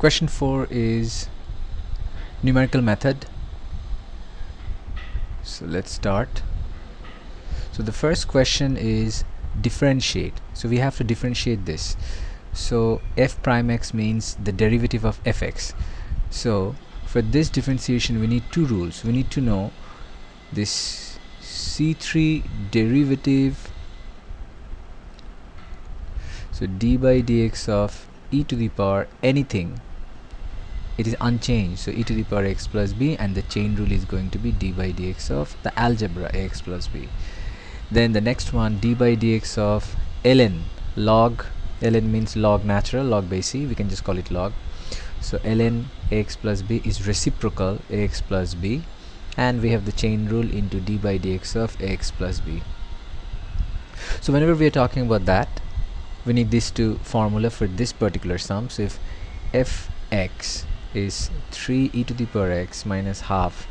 Question 4 is numerical method. So let's start. So the first question is differentiate. So we have to differentiate this. So f prime x means the derivative of fx. So for this differentiation we need two rules. We need to know this c3 derivative, so d by dx of e to the power anything, it is unchanged, so e to the power x plus b, and the chain rule is going to be d by dx of the algebra ax plus b. Then the next one, d by dx of ln, log, ln means log natural, log by c, we can just call it log. So ln ax plus b is reciprocal ax plus b, and we have the chain rule into d by dx of ax plus b. So whenever we are talking about that, we need this two formula for this particular sum. So if fx is 3 e to the power x minus half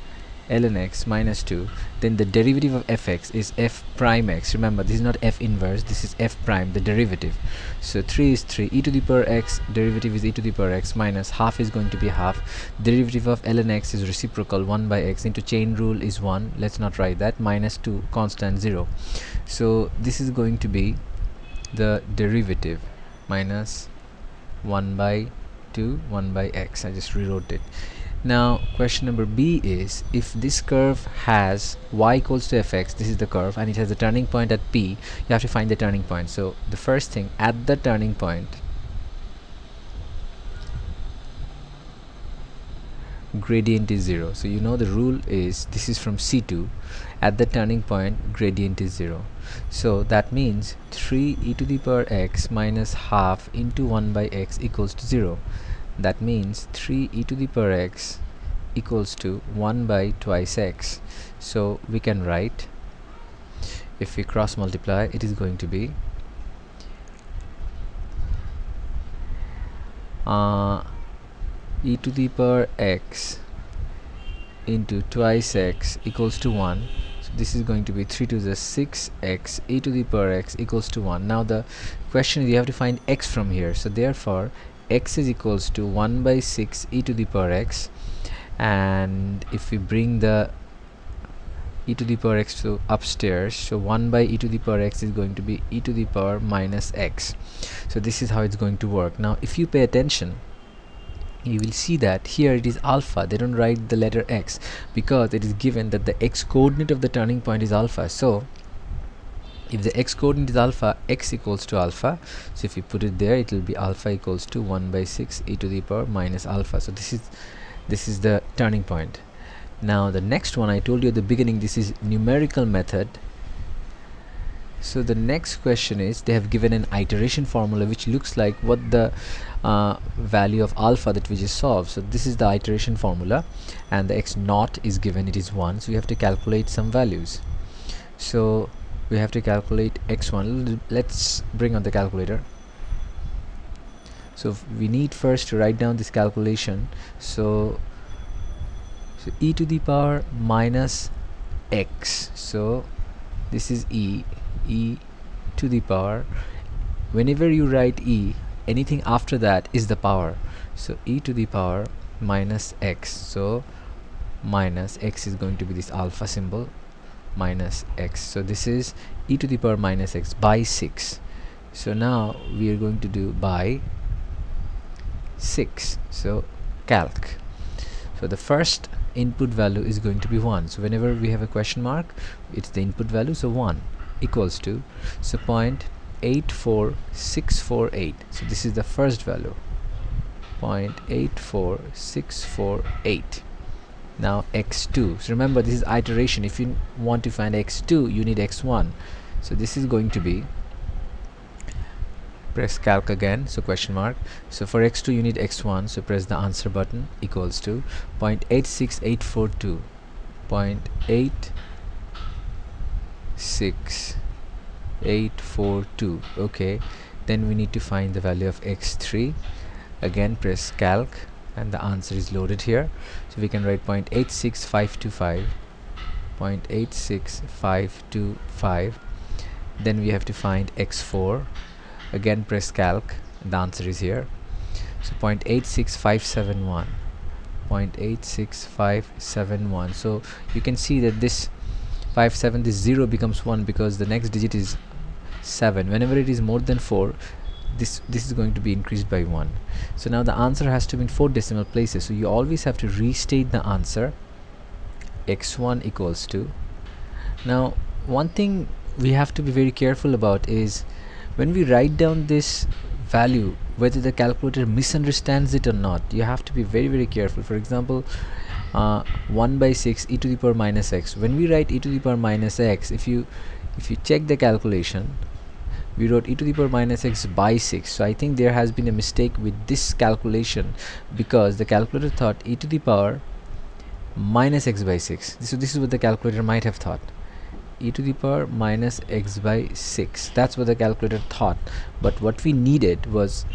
ln x minus 2, then the derivative of fx is f prime x. Remember, this is not f inverse, this is f prime, the derivative. So 3 is 3, e to the power x, derivative is e to the power x, minus half is going to be half, derivative of ln x is reciprocal 1 by x, into chain rule is 1, let's not write that, minus 2 constant 0. So this is going to be the derivative, minus 1 by 2, 1 by x. I just rewrote it. Now question number b is, if this curve has y equals to fx, this is the curve, and it has a turning point at p, you have to find the turning point. So the first thing, at the turning point, gradient is 0. So you know the rule is, this is from c2, at the turning point gradient is 0. So that means 3 e to the power x minus half into 1 by x equals to 0. That means 3 e to the power x equals to 1 by twice x. So we can write, if we cross multiply, it is going to be e to the power x into twice x equals to 1. So this is going to be 3 to the 6x e to the power x equals to 1. Now the question is, you have to find x from here. So therefore x is equals to 1 by 6 e to the power x, and if we bring the e to the power x to upstairs, so 1 by e to the power x is going to be e to the power minus x. So this is how it's going to work. Now if you pay attention, you will see that here it is alpha, they don't write the letter x because it is given that the x coordinate of the turning point is alpha. So if the x coordinate is alpha, x equals to alpha, so if you put it there, it will be alpha equals to 1 by 6 e to the power minus alpha. So this is the turning point. Now the next one, I told you at the beginning, this is numerical method. So the next question is, they have given an iteration formula which looks like what the value of alpha that we just solved. So this is the iteration formula, and the x naught is given, it is 1, so we have to calculate some values. So we have to calculate x1. Let's bring on the calculator. So we need first to write down this calculation. So e to the power minus x, so this is e to the power. Whenever you write e, anything after that is the power. So e to the power minus x, so minus x is going to be this alpha symbol, minus x. So this is e to the power minus x by 6. So now we are going to do by 6. So calc. So the first input value is going to be 1. So whenever we have a question mark, it's the input value, so 1 equals to, so 0.84648. So this is the first value, 0.84648. Now x2, so remember this is iteration. If you want to find x2, you need x1. So this is going to be, press calc again, so question mark. So for x2 you need x1, so press the answer button, equals to 0.86842, 0.86842. okay, then we need to find the value of x3. Again press calc, and the answer is loaded here. So we can write 0.86525, 0.86525. Then we have to find x4. Again press calc, the answer is here. So 0.86571, 0.86571. So you can see that this 57, this 0 becomes 1 because the next digit is 7. Whenever it is more than 4, this is going to be increased by 1. So now the answer has to be in 4 decimal places, so you always have to restate the answer. X1 equals to, now one thing we have to be very careful about is when we write down this value, whether the calculator misunderstands it or not. You have to be very careful. For example, 1 by 6 e to the power minus x. When we write e to the power minus x, if you check the calculation, we wrote e to the power minus x by 6. So I think there has been a mistake with this calculation, because the calculator thought e to the power minus x by 6. So this is what the calculator might have thought, e to the power minus x by 6. That's what the calculator thought, but what we needed was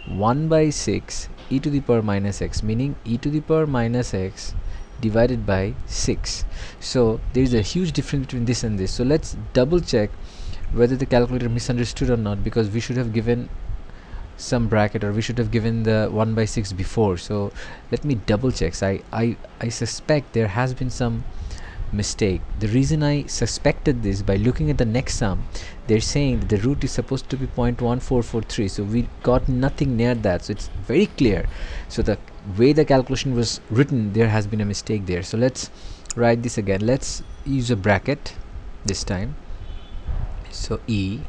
1 by 6 e to the power minus x, meaning e to the power minus x divided by 6. So there is a huge difference between this and this. So let's double check whether the calculator misunderstood or not, because we should have given some bracket, or we should have given the 1 by 6 before. So let me double check. So I suspect there has been some mistake. The reason I suspected this, by looking at the next sum, they're saying that the root is supposed to be 0.1443, so we got nothing near that, so it's very clear. So the way the calculation was written, there has been a mistake there. So let's write this again. Let's use a bracket this time. So e,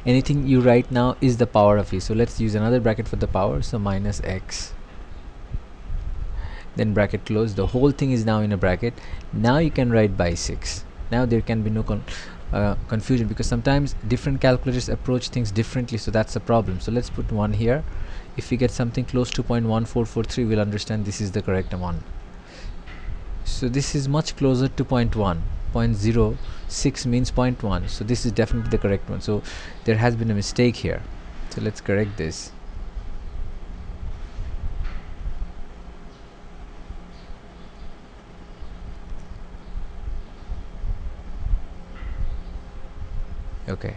anything you write now is the power of e, so let's use another bracket for the power. So minus x, then bracket close. The whole thing is now in a bracket. Now you can write by 6. Now there can be no confusion, because sometimes different calculators approach things differently, so that's a problem. So let's put 1 here. If we get something close to 0.1443, we'll understand this is the correct one. So this is much closer to 0.1. 0.06 means 0.1, so this is definitely the correct one. So there has been a mistake here, so let's correct this. Okay,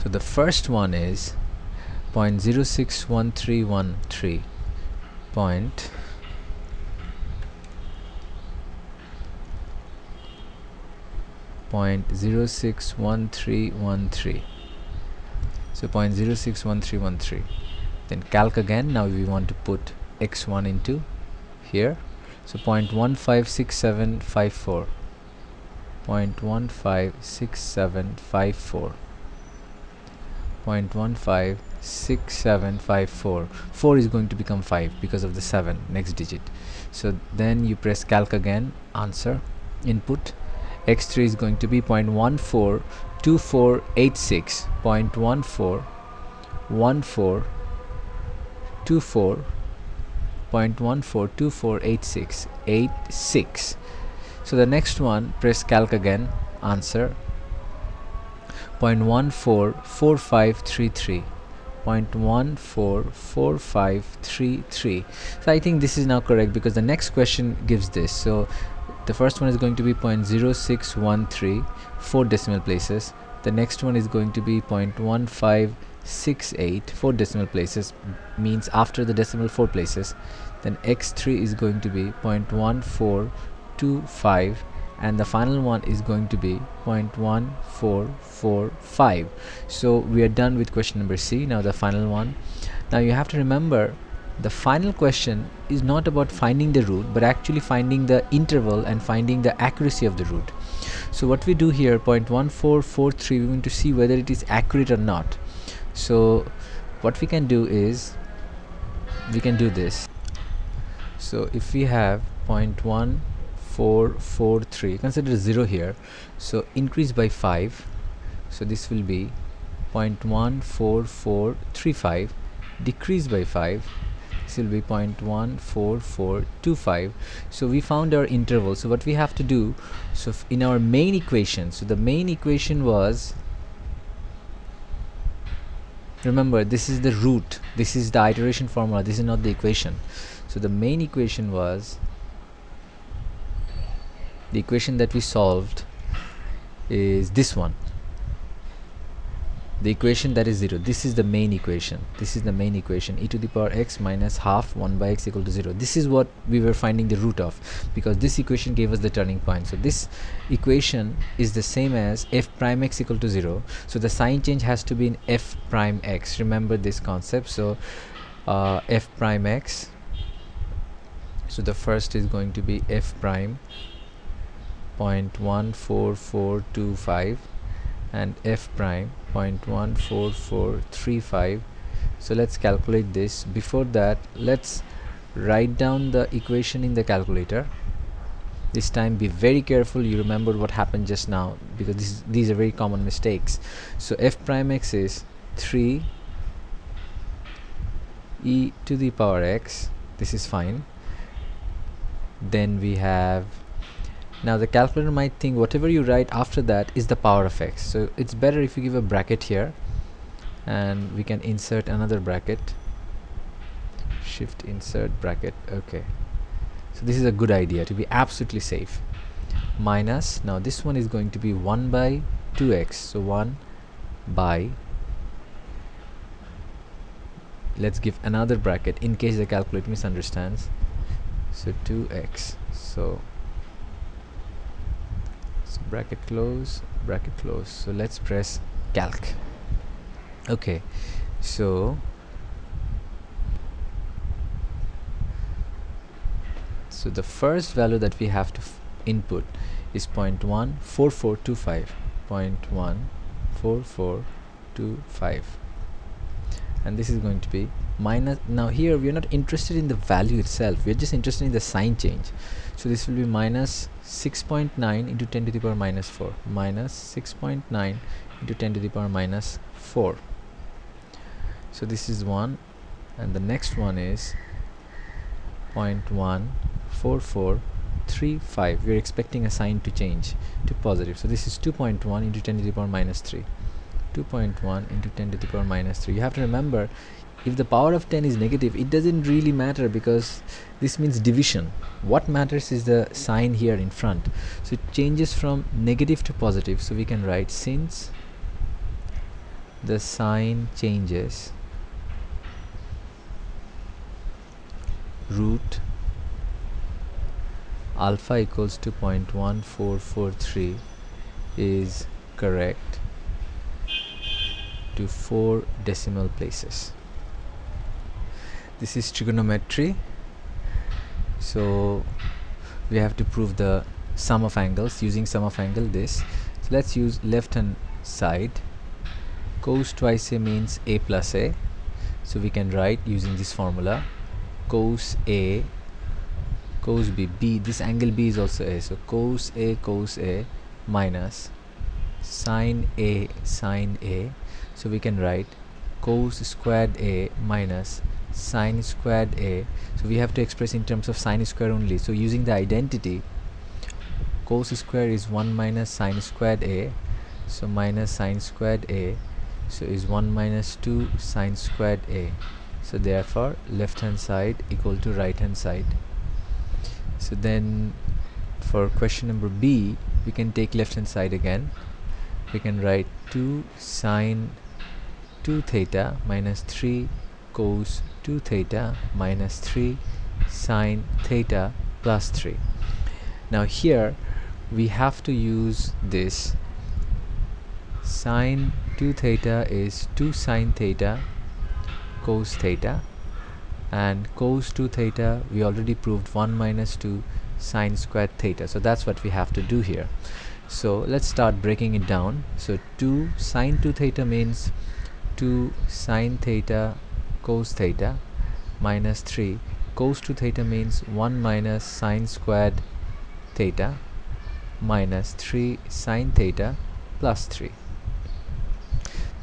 so the first one is 0.061313, 0.061313, so 0.061313. Then calc again. Now we want to put x1 into here, so 0.156754, 0.156754, 0.156754. 4 is going to become 5 because of the 7 next digit. So then you press calc again, answer, input. X3 is going to be 0.142486, 0.142486. So the next one, press calc again, answer, 0.144533, 0.144533. So I think this is now correct, because the next question gives this. So the first one is going to be 0.0613, 4 decimal places. The next one is going to be 0.1568, 4 decimal places, means after the decimal 4 places. Then x3 is going to be 0.1425, and the final one is going to be 0.1445. So we are done with question number C. Now the final one. Now you have to remember, the final question is not about finding the root, but actually finding the interval and finding the accuracy of the root. So what we do here, 0.1443, we want to see whether it is accurate or not. So what we can do is, we can do this. So if we have 0.1443, consider 0 here, so increase by 5, so this will be 0.14435, decrease by 5, this will be 0.14425. So we found our interval. So what we have to do, so in our main equation, so the main equation was, remember this is the root, this is the iteration formula, this is not the equation. So the main equation was, the equation that we solved is this one. the equation that is 0, this is the main equation, e to the power x minus half 1 by x equal to 0. This is what we were finding the root of, because this equation gave us the turning point. So this equation is the same as f prime x equal to 0, so the sign change has to be in f prime x. Remember this concept. So f prime x, so the first is going to be f prime 0.14425 and f prime 0.14435. so let's calculate this. Before that, let's write down the equation in the calculator. This time be very careful, you remember what happened just now, because these are very common mistakes. So f prime x is 3 e to the power x, this is fine. Then we have, now the calculator might think whatever you write after that is the power of x, so it's better if you give a bracket here, and we can insert another bracket, shift insert bracket. Okay, so this is a good idea to be absolutely safe. Minus, now this one is going to be 1 by 2x, so 1 by, let's give another bracket in case the calculator misunderstands, so 2x, so bracket close, so let's press calc. Okay, so the first value that we have to input is 0.14425, 0.14425, and this is going to be minus. Now here we are not interested in the value itself, we are just interested in the sign change. So this will be minus 6.9 into 10 to the power minus 4, minus 6.9 into 10 to the power minus 4. So this is one, and the next one is 0.14435. we are expecting a sign to change to positive, so this is 2.1 into 10 to the power minus 3, 2.1 into 10 to the power minus 3. You have to remember, if the power of 10 is negative, it doesn't really matter, because this means division. What matters is the sign here in front. So it changes from negative to positive, so we can write, since the sign changes, root alpha equals to 0.1443 is correct to 4 decimal places. This is trigonometry, so we have to prove the sum of angles using sum of angle this. So let's use left hand side. Cos twice a means a plus a, so we can write using this formula, cos a, cos b, this angle b is also a, so cos a minus sine a, so we can write cos squared a minus sine squared a. So we have to express in terms of sine square only, so using the identity, cos square is 1 minus sine squared a, so minus sine squared a, so is 1 minus 2 sine squared a. So therefore left hand side equal to right hand side. So then for question number B, we can take left hand side again. We can write 2 sine 2 theta minus 3 cos 2 theta minus 3 sine theta plus 3. Now here we have to use this. Sine 2 theta is 2 sine theta cos theta, and cos 2 theta we already proved 1 minus 2 sine squared theta, so that's what we have to do here. So let's start breaking it down. So 2 sine 2 theta means 2 sine theta cos theta minus 3 cos 2 theta means 1 minus sine squared theta minus 3 sine theta plus 3.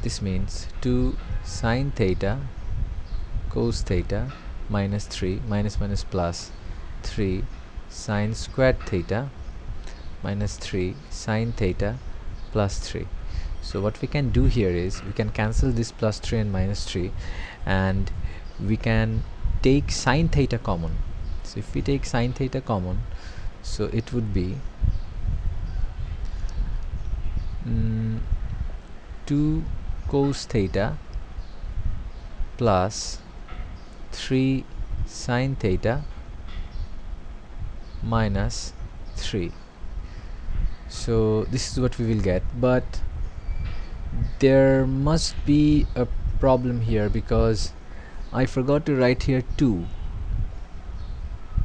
This means 2 sine theta cos theta minus 3 minus minus plus 3 sine squared theta minus 3 sine theta plus 3. So what we can do here is we can cancel this plus 3 and minus 3, and we can take sine theta common. So if we take sine theta common, so it would be 2 cos theta plus 3 sin theta minus 3. So this is what we will get, but there must be a problem here because I forgot to write here 2.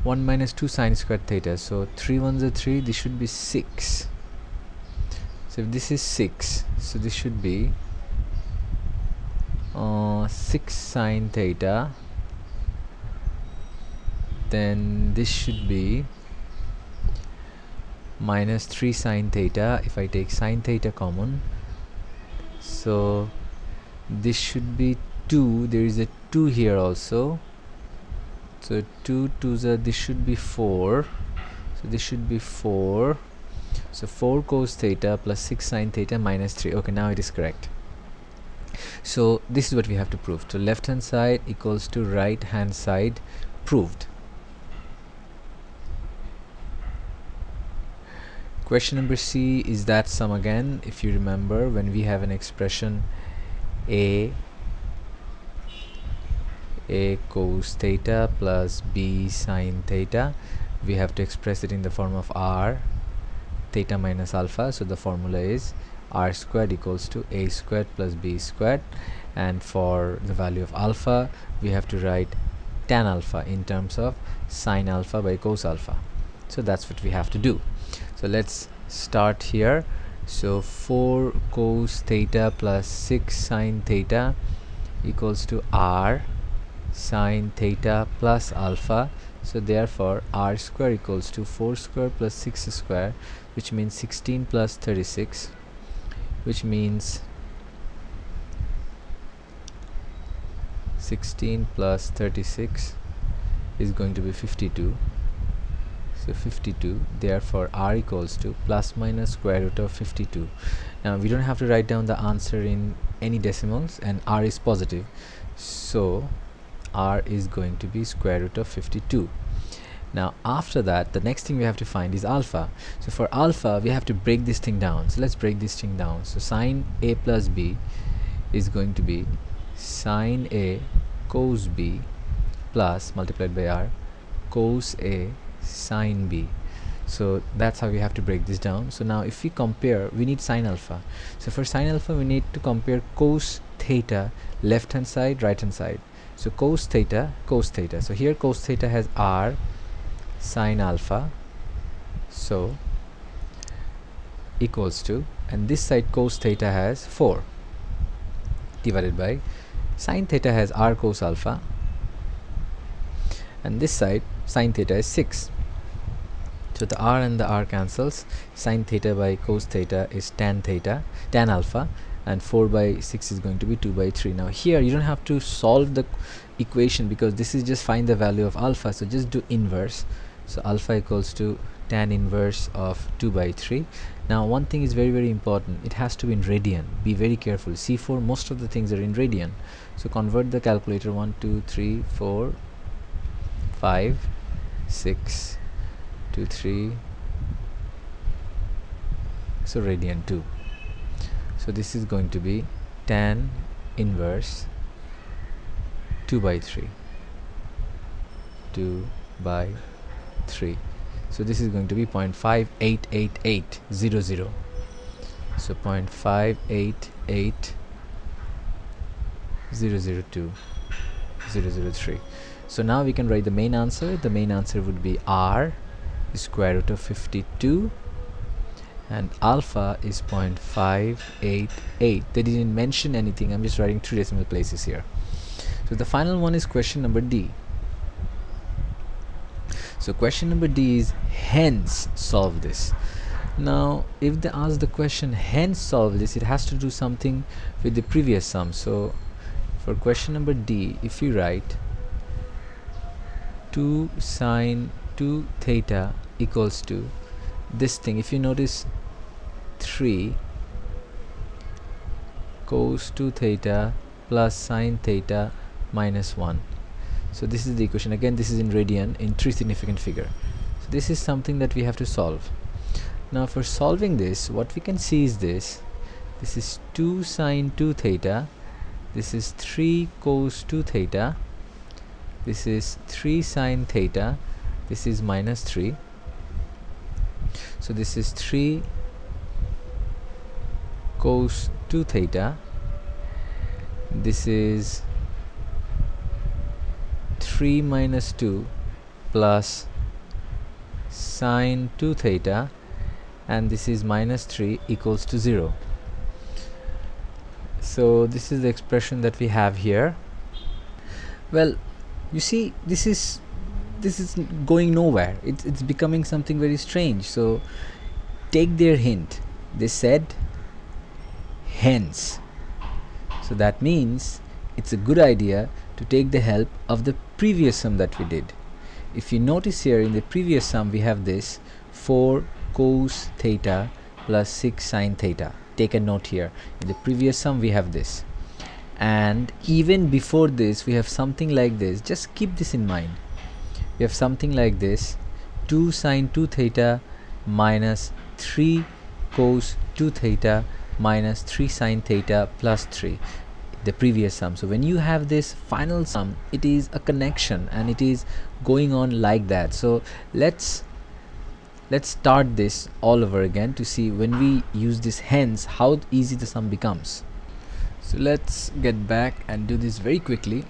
1 minus 2 sine squared theta, so 3 ones are 3, this should be 6. So if this is 6, so this should be 6 sine theta, then this should be minus 3 sine theta if I take sine theta common. So this should be 2, there is a 2 here also, so 2 2s are, this should be 4, so this should be 4, so 4 cos theta plus 6 sine theta minus 3. Okay, now it is correct. So this is what we have to prove. So left hand side equals to right hand side, proved. Question number C is that sum again. If you remember, when we have an expression a cos theta plus b sin theta, we have to express it in the form of r theta minus alpha. So the formula is r squared equals to a squared plus b squared, and for the value of alpha we have to write tan alpha in terms of sin alpha by cos alpha. So that's what we have to do. So let's start here. So 4 cos theta plus 6 sin theta equals to r sin theta plus alpha. So therefore r square equals to 4 square plus 6 square, which means 16 plus 36, which means 16 plus 36 is going to be 52. So 52, therefore r equals to plus minus square root of 52. Now we don't have to write down the answer in any decimals, and r is positive, so r is going to be square root of 52. Now after that, the next thing we have to find is alpha. So for alpha we have to break this thing down. So let's break this thing down. So sin a plus b is going to be sin a cos b plus multiplied by r cos a sin b. So that's how we have to break this down. So now if we compare, we need sin alpha. So for sin alpha we need to compare cos theta, left hand side, right hand side. So cos theta, cos theta. So here cos theta has r sin alpha, so equals to, and this side cos theta has 4 divided by sin theta has r cos alpha, and this side sin theta is 6. So the r and the r cancels. Sin theta by cos theta is tan alpha, and 4 by 6 is going to be 2 by 3. Now here you don't have to solve the equation because this is just find the value of alpha, so just do inverse. So alpha equals to tan inverse of 2 by 3. Now one thing is very, very important, it has to be in radian. Be very careful. C4, most of the things are in radian, so convert the calculator. 1 2 3 4 5 6 2 3, so radian 2. So this is going to be tan inverse 2 by 3, 2 by 3. So this is going to be 0.58880. So 0.588002 003. So now we can write the main answer. The main answer would be r square root of 52, and alpha is 0.588. They didn't mention anything, I'm just writing 3 decimal places here. So the final one is question number D. So question number D is hence solve this. Now if they ask the question hence solve this, it has to do something with the previous sum. So for question number D, if you write 2 sine 2 theta equals to this thing, if you notice 3 cos 2 theta plus sine theta minus 1. So this is the equation. Again, this is in radian in 3 significant figure. So this is something that we have to solve. Now for solving this, what we can see is this. This is 2 sine 2 theta. This is 3 cos 2 theta. This is 3 sine theta. This is minus 3. So this is 3 cos 2 theta. This is 3 minus 2 plus sine 2 theta, and this is minus 3 equals to 0. So this is the expression that we have here. Well, you see, this is going nowhere. It's becoming something very strange. So take their hint. They said hence. So that means it's a good idea to take the help of the previous sum that we did. If you notice here, in the previous sum we have this 4 cos theta plus 6 sine theta. Take a note here. In the previous sum we have this, and even before this we have something like this. Just keep this in mind. We have something like this: 2 sine 2 theta minus 3 cos 2 theta minus 3 sine theta plus 3, the previous sum. So when you have this final sum, it is a connection and it is going on like that. So let's start this all over again to see when we use this hence how easy the sum becomes. So let's get back and do this very quickly.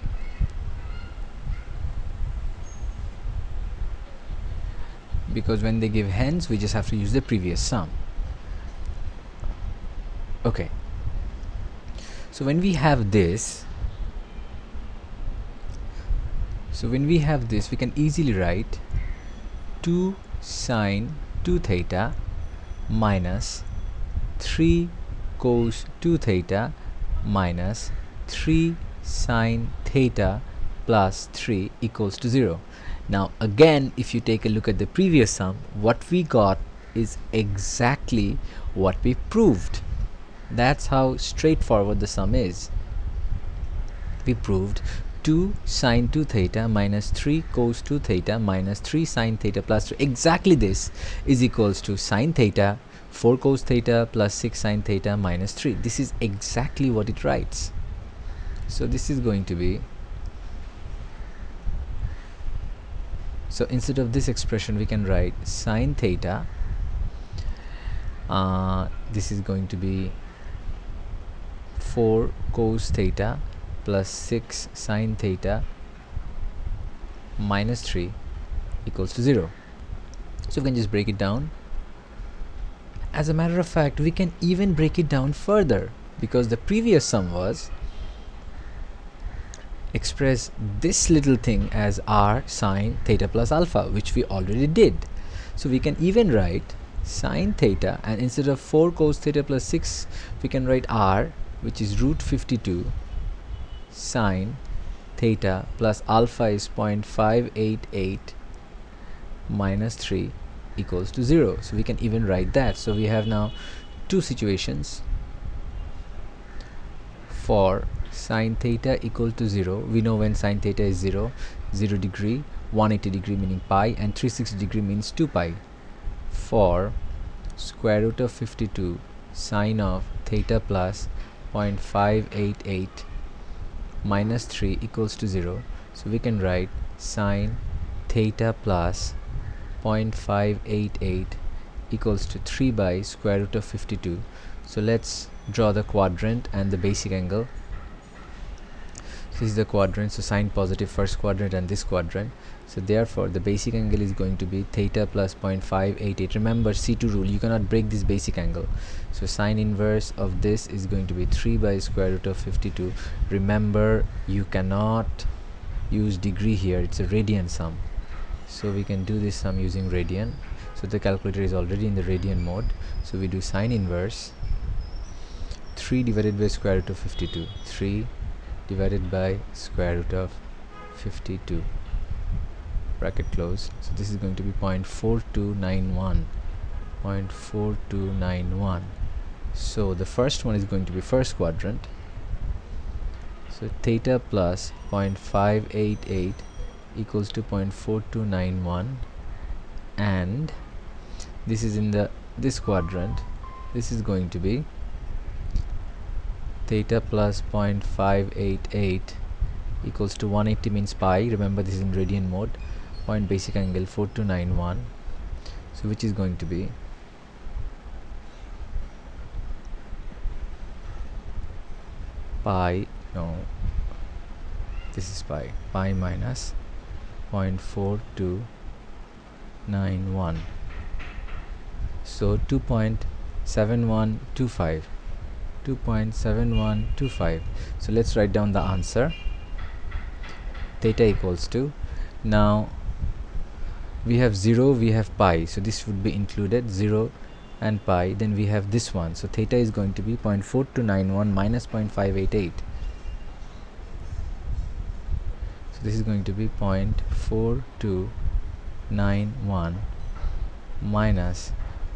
Because when they give hence, we just have to use the previous sum. Okay. So when we have this, we can easily write 2 sine 2 theta minus 3 cos 2 theta minus 3 sine theta plus 3 equals to 0. Now again, if you take a look at the previous sum, what we got is exactly what we proved. That's how straightforward the sum is. We proved 2 sine 2 theta minus 3 cos 2 theta minus 3 sine theta plus 3. Exactly this is equals to sine theta 4 cos theta plus 6 sine theta minus 3. This is exactly what it writes. So this is going to be, so instead of this expression we can write sine theta, this is going to be 4 cos theta plus 6 sine theta minus 3 equals to 0. So we can just break it down. As a matter of fact, we can even break it down further, because the previous sum was express this little thing as r sine theta plus alpha, which we already did. So we can even write sine theta, and instead of 4 cos theta plus 6 we can write r, which is root 52 sine theta plus alpha is 0.588 minus 3 equals to 0. So we can even write that. So we have now two situations. For sine theta equal to 0, we know when sine theta is 0, 0 degree, 180 degree meaning pi, and 360 degree means 2 pi. For square root of 52 sine of theta plus 0.588 minus 3 equals to 0. So we can write sine theta plus 0.588 equals to 3 by square root of 52. So let's draw the quadrant and the basic angle. So this is the quadrant, so sine positive first quadrant and this quadrant. So therefore the basic angle is going to be theta plus 0.588. Remember C2 rule, you cannot break this basic angle. So sine inverse of this is going to be 3 by square root of 52. Remember, you cannot use degree here, it's a radian sum. So we can do this sum using radian. So the calculator is already in the radian mode. So we do sine inverse 3 divided by square root of 52. 3 divided by square root of 52, bracket closed. So this is going to be 0.4291. 0.4291. So the first one is going to be first quadrant. So theta plus 0.588 equals to 0.4291, and this is in this quadrant. This is going to be theta plus 0.588 equals to 180 means pi. Remember, this is in radian mode. Point basic angle 4291. So which is going to be pi, no, this is pi minus 0.4291. So 2.7125. So let's write down the answer. Theta equals to, now we have 0, we have pi, so this would be included, 0 and pi. Then we have this one, so theta is going to be 0.4291 minus 0.588. So this is going to be 0.4291 minus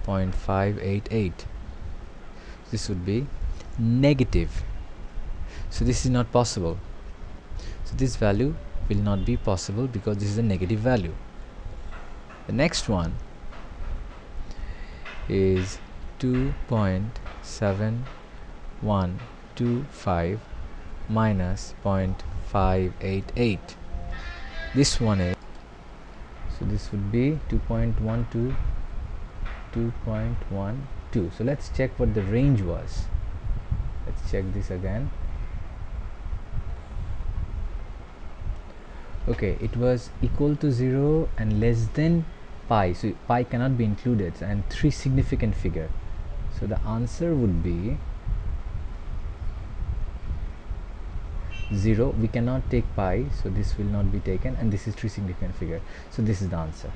0.588. This would be negative. So this is not possible. So this value will not be possible because this is a negative value. The next one is 2.7125 minus 0.588. This one is, so this would be 2.12. So let's check what the range was. Let's check this again. Okay, it was equal to 0 and less than pi, so pi cannot be included, and 3 significant figure. So the answer would be 0. We cannot take pi, so this will not be taken, and this is 3 significant figure. So this is the answer.